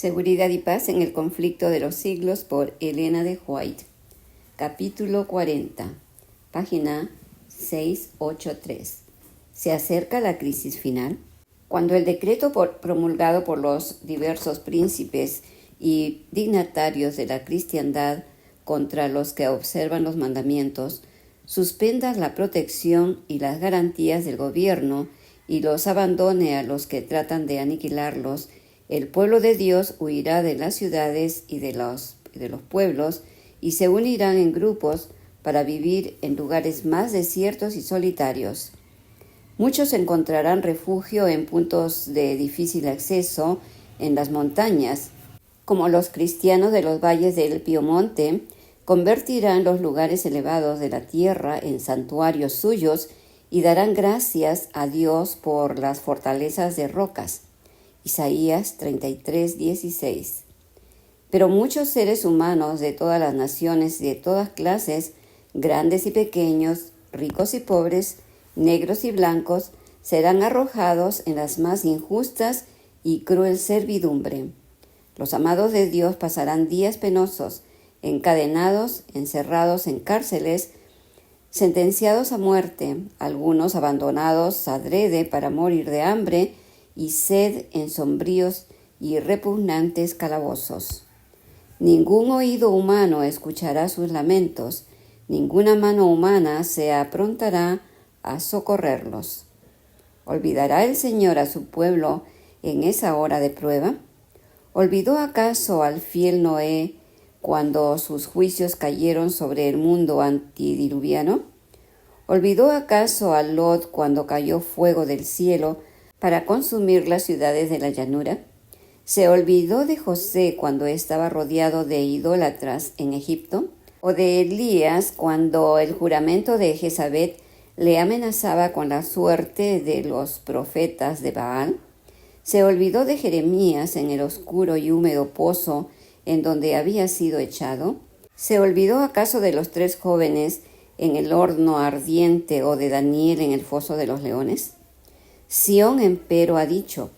Seguridad y paz en el conflicto de los siglos por Elena de White. Capítulo 40, página 683. ¿Se acerca la crisis final? Cuando el decreto promulgado por los diversos príncipes y dignatarios de la cristiandad contra los que observan los mandamientos suspenda la protección y las garantías del gobierno y los abandone a los que tratan de aniquilarlos, el pueblo de Dios huirá de las ciudades y de los pueblos y se unirán en grupos para vivir en lugares más desiertos y solitarios. Muchos encontrarán refugio en puntos de difícil acceso en las montañas, como los cristianos de los valles del Piemonte convertirán los lugares elevados de la tierra en santuarios suyos y darán gracias a Dios por las fortalezas de rocas. Isaías 33:16. Pero muchos seres humanos de todas las naciones y de todas clases, grandes y pequeños, ricos y pobres, negros y blancos, serán arrojados en las más injustas y cruel servidumbre. Los amados de Dios pasarán días penosos, encadenados, encerrados en cárceles, sentenciados a muerte, algunos abandonados adrede para morir de hambre y sed en sombríos y repugnantes calabozos. Ningún oído humano escuchará sus lamentos, ninguna mano humana se aprontará a socorrerlos. ¿Olvidará el Señor a su pueblo en esa hora de prueba? ¿Olvidó acaso al fiel Noé cuando sus juicios cayeron sobre el mundo antidiluviano? ¿Olvidó acaso a Lot cuando cayó fuego del cielo para consumir las ciudades de la llanura? ¿Se olvidó de José cuando estaba rodeado de idólatras en Egipto? ¿O de Elías cuando el juramento de Jezabel le amenazaba con la suerte de los profetas de Baal? ¿Se olvidó de Jeremías en el oscuro y húmedo pozo en donde había sido echado? ¿Se olvidó acaso de los 3 jóvenes en el horno ardiente o de Daniel en el foso de los leones? Sión empero ha dicho: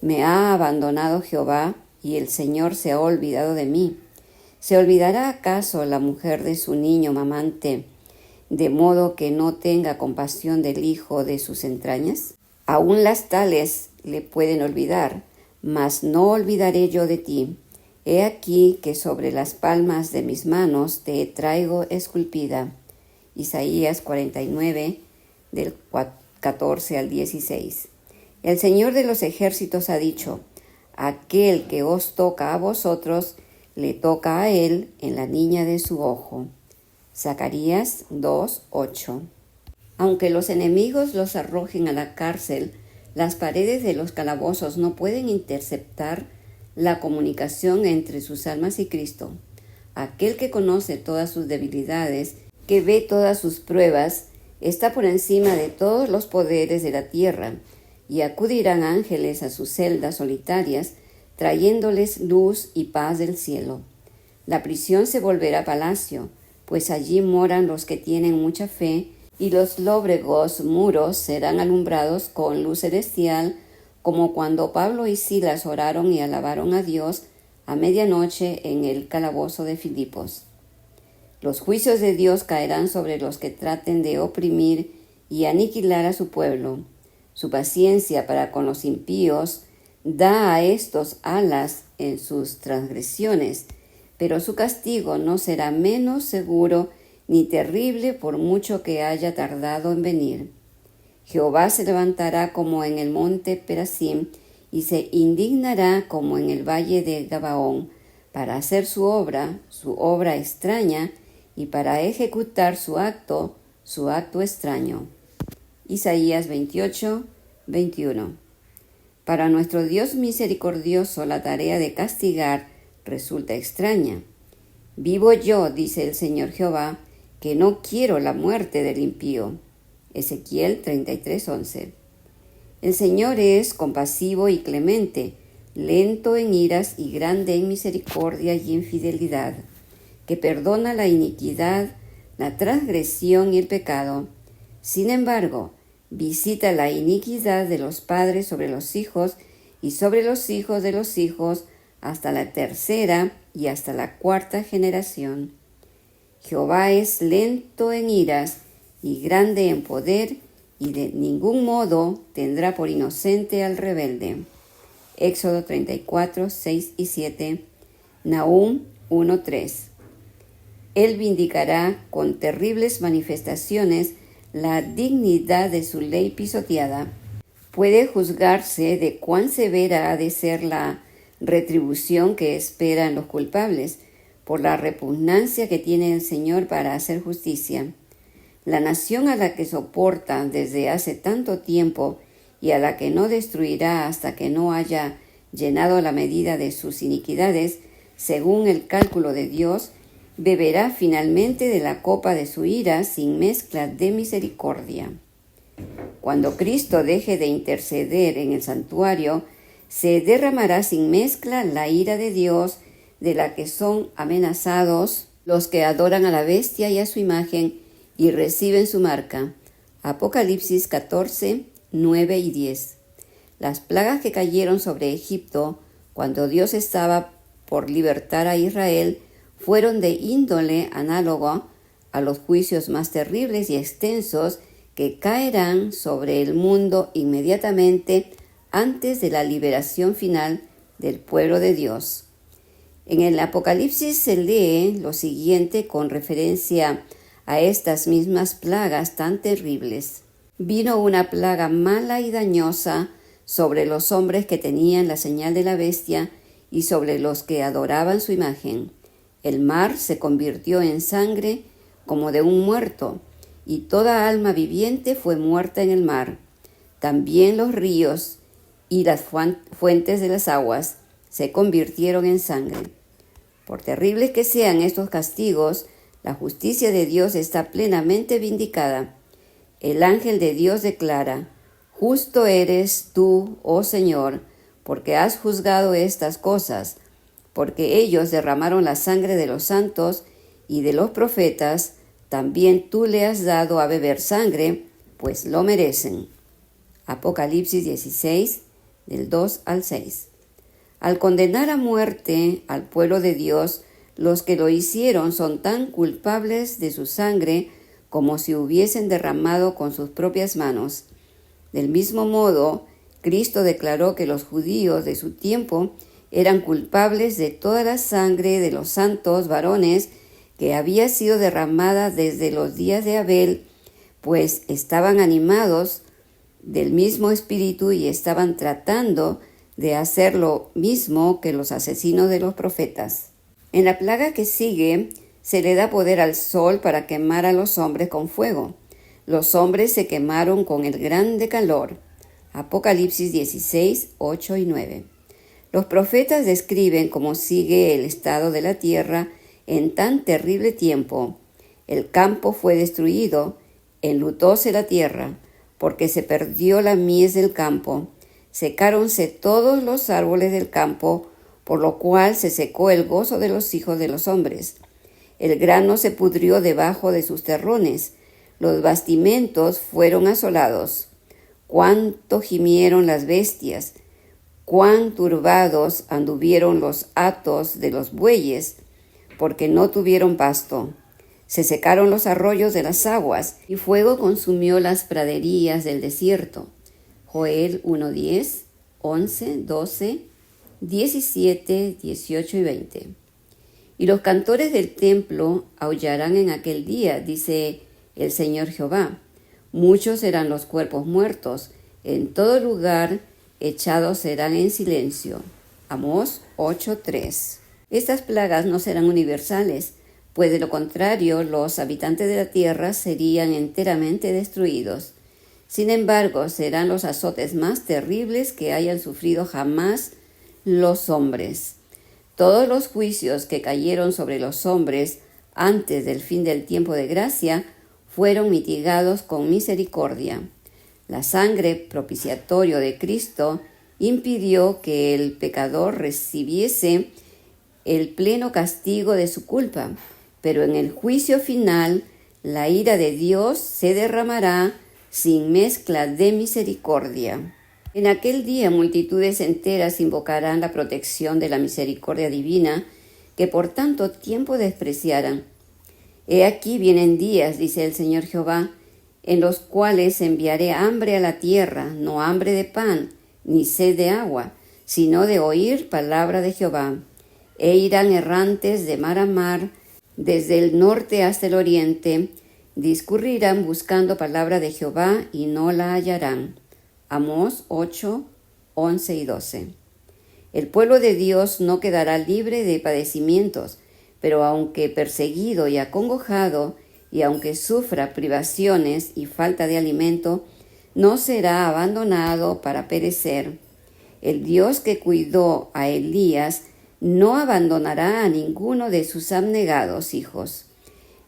me ha abandonado Jehová y el Señor se ha olvidado de mí. ¿Se olvidará acaso la mujer de su niño mamante, de modo que no tenga compasión del hijo de sus entrañas? Aún las tales le pueden olvidar, mas no olvidaré yo de ti. He aquí que sobre las palmas de mis manos te traigo esculpida. Isaías 49, del 14 al 16. El Señor de los ejércitos ha dicho: aquel que os toca a vosotros, le toca a él en la niña de su ojo. Zacarías 2:8. Aunque los enemigos los arrojen a la cárcel, las paredes de los calabozos no pueden interceptar la comunicación entre sus almas y Cristo. Aquel que conoce todas sus debilidades, que ve todas sus pruebas, está por encima de todos los poderes de la tierra, y acudirán ángeles a sus celdas solitarias, trayéndoles luz y paz del cielo. La prisión se volverá palacio, pues allí moran los que tienen mucha fe, y los lóbregos muros serán alumbrados con luz celestial, como cuando Pablo y Silas oraron y alabaron a Dios a medianoche en el calabozo de Filipos. Los juicios de Dios caerán sobre los que traten de oprimir y aniquilar a su pueblo. Su paciencia para con los impíos da a estos alas en sus transgresiones, pero su castigo no será menos seguro ni terrible por mucho que haya tardado en venir. Jehová se levantará como en el monte Perasim y se indignará como en el valle de Gabaón, para hacer su obra extraña, y para ejecutar su acto extraño. Isaías 28:21. Para nuestro Dios misericordioso la tarea de castigar resulta extraña. Vivo yo, dice el Señor Jehová, que no quiero la muerte del impío. Ezequiel 33:11. El Señor es compasivo y clemente, lento en iras y grande en misericordia y en fidelidad, que perdona la iniquidad, la transgresión y el pecado. Sin embargo, visita la iniquidad de los padres sobre los hijos y sobre los hijos de los hijos hasta la tercera y hasta la cuarta generación. Jehová es lento en iras y grande en poder, y de ningún modo tendrá por inocente al rebelde. Éxodo 34, 6 y 7, Nahum 1, 3. Él vindicará con terribles manifestaciones la dignidad de su ley pisoteada. Puede juzgarse de cuán severa ha de ser la retribución que esperan los culpables por la repugnancia que tiene el Señor para hacer justicia. La nación a la que soporta desde hace tanto tiempo y a la que no destruirá hasta que no haya llenado la medida de sus iniquidades, según el cálculo de Dios, beberá finalmente de la copa de su ira sin mezcla de misericordia. Cuando Cristo deje de interceder en el santuario, se derramará sin mezcla la ira de Dios, de la que son amenazados los que adoran a la bestia y a su imagen y reciben su marca. Apocalipsis 14, 9 y 10. Las plagas que cayeron sobre Egipto cuando Dios estaba por libertar a Israel fueron de índole análogo a los juicios más terribles y extensos que caerán sobre el mundo inmediatamente antes de la liberación final del pueblo de Dios. En el Apocalipsis se lee lo siguiente con referencia a estas mismas plagas tan terribles. Vino una plaga mala y dañosa sobre los hombres que tenían la señal de la bestia y sobre los que adoraban su imagen. El mar se convirtió en sangre como de un muerto, y toda alma viviente fue muerta en el mar. También los ríos y las fuentes de las aguas se convirtieron en sangre. Por terribles que sean estos castigos, la justicia de Dios está plenamente vindicada. El ángel de Dios declara: Justo eres tú, oh Señor, porque has juzgado estas cosas, porque ellos derramaron la sangre de los santos y de los profetas, también tú le has dado a beber sangre, pues lo merecen. Apocalipsis 16, del 2 al 6. Al condenar a muerte al pueblo de Dios, los que lo hicieron son tan culpables de su sangre como si hubiesen derramado con sus propias manos. Del mismo modo, Cristo declaró que los judíos de su tiempo eran culpables de toda la sangre de los santos varones que había sido derramada desde los días de Abel, pues estaban animados del mismo espíritu y estaban tratando de hacer lo mismo que los asesinos de los profetas. En la plaga que sigue, se le da poder al sol para quemar a los hombres con fuego. Los hombres se quemaron con el grande calor. Apocalipsis 16, 8 y 9. Los profetas describen cómo sigue el estado de la tierra en tan terrible tiempo. El campo fue destruido, enlutóse la tierra, porque se perdió la mies del campo. Secáronse todos los árboles del campo, por lo cual se secó el gozo de los hijos de los hombres. El grano se pudrió debajo de sus terrones, los bastimentos fueron asolados. Cuánto gimieron las bestias, cuán turbados anduvieron los hatos de los bueyes, porque no tuvieron pasto. Se secaron los arroyos de las aguas, y fuego consumió las praderías del desierto. Joel 1:10, 11, 12, 17, 18 y 20. Y los cantores del templo aullarán en aquel día, dice el Señor Jehová. Muchos serán los cuerpos muertos, en todo lugar echados serán en silencio. Amós 8:3. Estas plagas no serán universales, pues de lo contrario los habitantes de la tierra serían enteramente destruidos. Sin embargo, serán los azotes más terribles que hayan sufrido jamás los hombres. Todos los juicios que cayeron sobre los hombres antes del fin del tiempo de gracia fueron mitigados con misericordia. La sangre propiciatorio de Cristo impidió que el pecador recibiese el pleno castigo de su culpa, pero en el juicio final la ira de Dios se derramará sin mezcla de misericordia. En aquel día multitudes enteras invocarán la protección de la misericordia divina que por tanto tiempo despreciaran. He aquí vienen días, dice el Señor Jehová, en los cuales enviaré hambre a la tierra, no hambre de pan, ni sed de agua, sino de oír palabra de Jehová. E irán errantes de mar a mar, desde el norte hasta el oriente, discurrirán buscando palabra de Jehová y no la hallarán. Amós 8, 11 y 12. El pueblo de Dios no quedará libre de padecimientos, pero aunque perseguido y acongojado, y aunque sufra privaciones y falta de alimento, no será abandonado para perecer. El Dios que cuidó a Elías no abandonará a ninguno de sus abnegados hijos.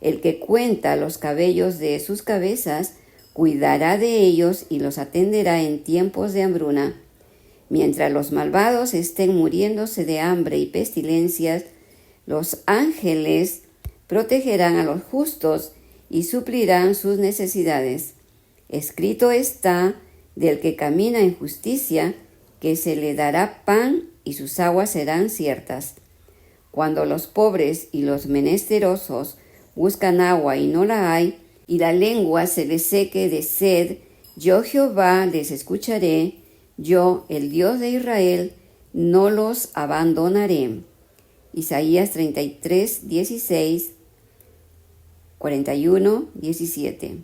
El que cuenta los cabellos de sus cabezas, cuidará de ellos y los atenderá en tiempos de hambruna. Mientras los malvados estén muriéndose de hambre y pestilencias, los ángeles protegerán a los justos y suplirán sus necesidades. Escrito está del que camina en justicia, que se le dará pan y sus aguas serán ciertas. Cuando los pobres y los menesterosos buscan agua y no la hay, y la lengua se les seque de sed, yo Jehová les escucharé, yo, el Dios de Israel, no los abandonaré. Isaías 33, 16, 41, 17.